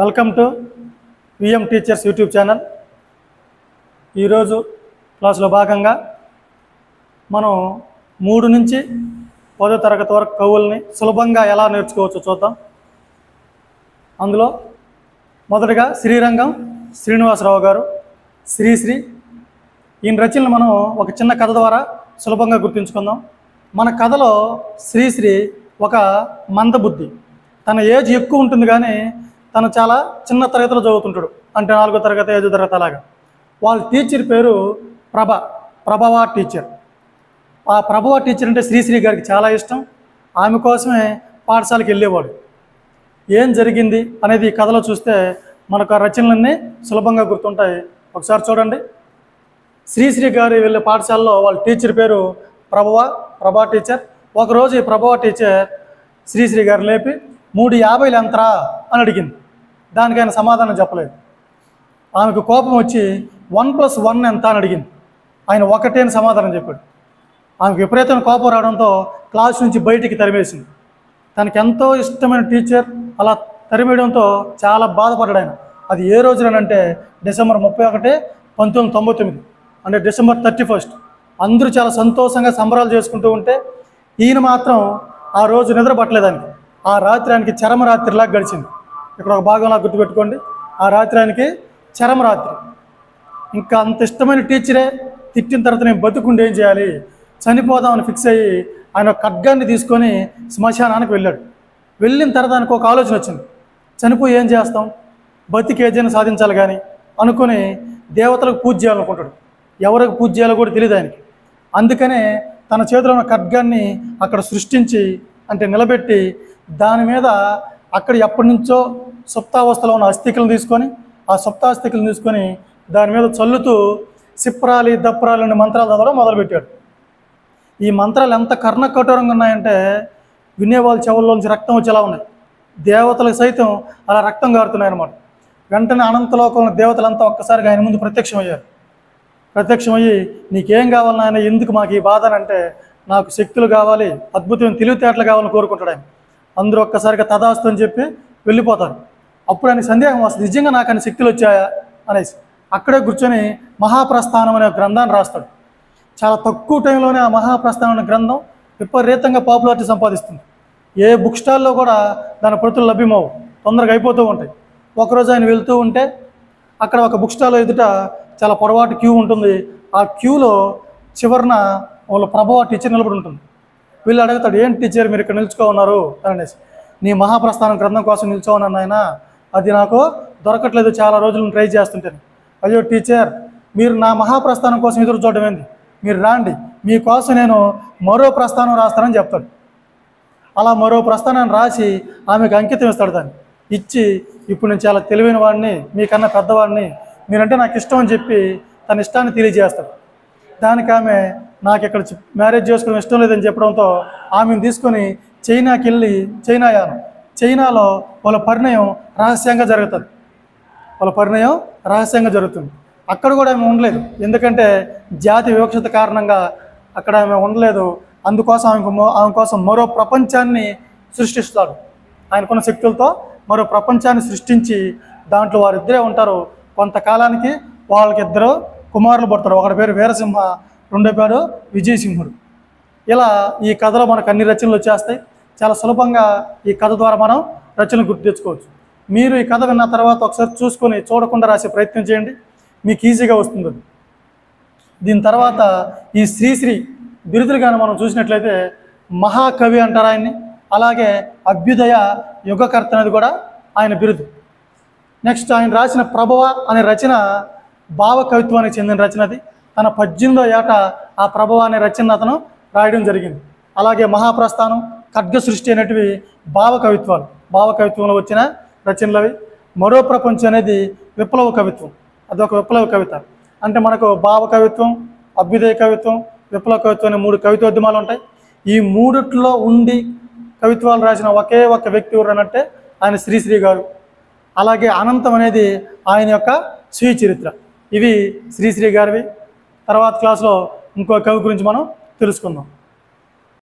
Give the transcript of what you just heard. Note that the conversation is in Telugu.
Welcome to VM teachers YouTube channel. ఈరోజు క్లాసులో భాగంగా మనం 3 నుంచి 10వ తరగతి వరకు కవుల్ని సులభంగా ఎలా నేర్చుకోవచ్చో చూద్దాం. అందులో మొదటగా శ్రీరంగం శ్రీనివాసరావు గారు శ్రీశ్రీ. ఈయన రచనలు మనం ఒక చిన్న కథ ద్వారా సులభంగా గుర్తుంచుకుందాం. మన కథలో శ్రీశ్రీ ఒక మందబుద్ధి, తన ఏజ్ ఎక్కువ ఉంటుంది కానీ తను చాలా చిన్న తరగతిలో చదువుతుంటాడు, అంటే 4వ తరగతి 5వ తరగతి అలాగా. వాళ్ళ టీచర్ పేరు ప్రభవ టీచర్. ఆ ప్రభవ టీచర్ అంటే శ్రీశ్రీ గారికి చాలా ఇష్టం. ఆమె కోసమే పాఠశాలకు వెళ్ళేవాడు. ఏం జరిగింది అనేది ఈ కథలో చూస్తే మనకు ఆ రచనలన్నీ సులభంగా గుర్తుంటాయి. ఒకసారి చూడండి. శ్రీశ్రీ గారు వెళ్ళే పాఠశాలలో వాళ్ళ టీచర్ పేరు ప్రభా టీచర్. ఒకరోజు ఈ ప్రభవ టీచర్ శ్రీశ్రీ గారు లేపి 350 ఎంతరా అని అడిగింది. దానికి ఆయన సమాధానం చెప్పలేదు. ఆమెకు కోపం వచ్చి 1+1 ఎంత అని అడిగింది. ఆయన 1 అని సమాధానం చెప్పాడు. ఆమెకు విపరీతమైన కోపం రావడంతో క్లాస్ నుంచి బయటికి తరిమేసింది. తనకి ఎంతో ఇష్టమైన టీచర్ అలా తరిమేయడంతో చాలా బాధపడ్డాడు ఆయన. అది ఏ రోజునంటే డిసెంబర్ 31, 1999, అంటే డిసెంబర్ 31. అందరూ చాలా సంతోషంగా సంబరాలు చేసుకుంటూ ఉంటే ఈయన మాత్రం ఆ రోజు నిద్ర పట్టలేదానికి. ఆ రాత్రి ఆయనకి చరమరాత్రిలాగా గడిచింది. ఇక్కడ ఒక భాగంలా గుర్తుపెట్టుకోండి. ఆ రాత్రి ఆయనకి చరమరాత్రి. ఇంకా అంత ఇష్టమైన టీచరే తిట్టిన తర్వాత నేను బతుకుండి ఏం చేయాలి, చనిపోదామని ఫిక్స్ అయ్యి ఆయన ఒక ఖడ్గాన్ని తీసుకొని శ్మశానానికి వెళ్ళాడు. వెళ్ళిన తర్వాత ఆయనకు ఒక ఆలోచన వచ్చింది. చనిపోయి ఏం చేస్తాం, బతికి ఏదైనా సాధించాలి కానీ అనుకుని దేవతలకు పూజ చేయాలనుకుంటాడు. ఎవరికి పూజ చేయాలో కూడా తెలియదు ఆయనకి. అందుకనే తన చేతిలో ఉన్న ఖడ్గాన్ని అక్కడ సృష్టించి, అంటే నిలబెట్టి, దాని మీద అక్కడ ఎప్పటి నుంచో సుప్తావస్థలో ఉన్న అస్థికలను తీసుకొని, ఆ సుప్తాస్థికలను తీసుకొని దాని మీద చల్లుతూ సిప్రాలి దప్రాలి అనే మంత్రాలు చదవడం మొదలుపెట్టాడు. ఈ మంత్రాలు ఎంత కర్ణకఠోరంగా ఉన్నాయంటే వినేవాళ్ళ చెవుల్లోంచి రక్తం వచ్చేలా ఉన్నాయి. దేవతలకు సైతం అలా రక్తం కారుతున్నాయి అన్నమాట. వెంటనే అనంతలోకంలో దేవతలంతా ఒక్కసారిగా ఆయన ముందు ప్రత్యక్షమయ్యి నీకేం కావాలని ఆయన, ఎందుకు మాకు ఈ బాధ అంటే, నాకు శక్తులు కావాలి, అద్భుతమైన తెలివితేటలు కావాలని కోరుకుంటాడు ఆయన. అందరూ ఒక్కసారిగా తదాస్తు అని చెప్పి వెళ్ళిపోతారు. అప్పుడు ఆయనకి సందేహం వస్తుంది, నిజంగా నాకు ఆయన శక్తులు వచ్చాయా అనేసి. అక్కడే కూర్చొని మహాప్రస్థానం అనే గ్రంథాన్ని రాస్తాడు. చాలా తక్కువ టైంలోనే ఆ మహాప్రస్థానం అనే గ్రంథం విపరీతంగా పాపులారిటీ సంపాదిస్తుంది. ఏ బుక్ స్టాల్లో కూడా దాని ప్రతులు లభ్యమవు, తొందరగా అయిపోతూ ఉంటాయి. ఒకరోజు ఆయన వెళ్తూ ఉంటే అక్కడ ఒక బుక్ స్టాల్ ఎదుట చాలా పొడవాటి క్యూ ఉంటుంది. ఆ క్యూలో చివరన వాళ్ళ ప్రభవ టీచర్ నిలబడి ఉంటుంది. వీళ్ళు అడుగుతాడు, ఏంటి టీచర్ మీరు ఇక్కడ నిల్చుకో ఉన్నారు అనేసి. నీ మహాప్రస్థానం గ్రంథం కోసం నిల్చోన్నాను ఆయన, అది నాకు దొరకట్లేదు, చాలా రోజులు ట్రై చేస్తుంటాను. అయ్యో టీచర్, మీరు నా మహాప్రస్థానం కోసం ఎదురు చూడడం ఏంది, మీరు రాండి, మీకోసం నేను మరో ప్రస్థానం రాస్తానని చెప్తాడు. అలా మరో ప్రస్థానాన్ని రాసి ఆమెకు అంకితం ఇస్తాడు. దాన్ని ఇచ్చి, ఇప్పుడు నేను చాలా తెలివైన వాడిని, మీకన్నా పెద్దవాడిని, మీరంటే నాకు ఇష్టం అని చెప్పి తన ఇష్టాన్ని తెలియజేస్తాడు. దానికి ఆమె నాకు ఇక్కడ మ్యారేజ్ చేసుకోవడం ఇష్టం లేదని చెప్పడంతో ఆమెను తీసుకొని చైనాకి వెళ్ళి చైనాలో వాళ్ళ పరిణయం రహస్యంగా జరుగుతుంది. అక్కడ కూడా ఆమె ఉండలేదు, ఎందుకంటే జాతి వివక్షత కారణంగా అక్కడ ఆమె ఉండలేదు. అందుకోసం ఆమె కోసం మరో ప్రపంచాన్ని సృష్టిస్తాడు. ఆయనకున్న శక్తులతో మరో ప్రపంచాన్ని సృష్టించి దాంట్లో వారిద్దరే ఉంటారు. కొంతకాలానికి వాళ్ళకిద్దరు కుమారులు పుడతారు. ఒకటి పేరు వీరసింహ, రెండో పేరు విజయసింహుడు. ఇలా ఈ కథలో మనకు అన్ని రచనలు వచ్చేస్తాయి. చాలా సులభంగా ఈ కథ ద్వారా మనం రచనలు గుర్తు తెచ్చుకోవచ్చు. మీరు ఈ కథ విన్న తర్వాత ఒకసారి చూసుకొని చూడకుండా రాసే ప్రయత్నం చేయండి, మీకు ఈజీగా వస్తుంది. దీని తర్వాత ఈ శ్రీశ్రీ బిరుదులు కానీ మనం చూసినట్లయితే మహాకవి అంటారు ఆయన్ని. అలాగే అభ్యుదయ యుగకర్త అనేది కూడా ఆయన బిరుదు. నెక్స్ట్ ఆయన రాసిన ప్రభవ అనే రచన భావ కవిత్వానికి చెందిన రచన. అది తన 18వ ఏట ఆ ప్రభవ అనే రచన అతను రాయడం జరిగింది. అలాగే మహాప్రస్థానం, ఖడ్గ సృష్టి అనేటివి భావ కవిత్వంలో వచ్చిన రచనలు అవి. మరో ప్రపంచం అనేది విప్లవ కవిత్వం, అదొక విప్లవ కవిత. అంటే మనకు భావ కవిత్వం, అభ్యుదయ కవిత్వం, విప్లవ కవిత్వం అనే 3 కవిత్వోద్యమాలు ఉంటాయి. ఈ మూడిట్లో ఉండి కవిత్వాలు రాసిన ఒకే ఒక వ్యక్తి ఎవరనంటే ఆయన శ్రీశ్రీ గారు. అలాగే అనంతం అనేది ఆయన యొక్క స్వీయ చరిత్ర. ఇవి శ్రీశ్రీ గారివి. తర్వాత క్లాస్లో ఇంకో కవి గురించి మనం తెలుసుకుందాం.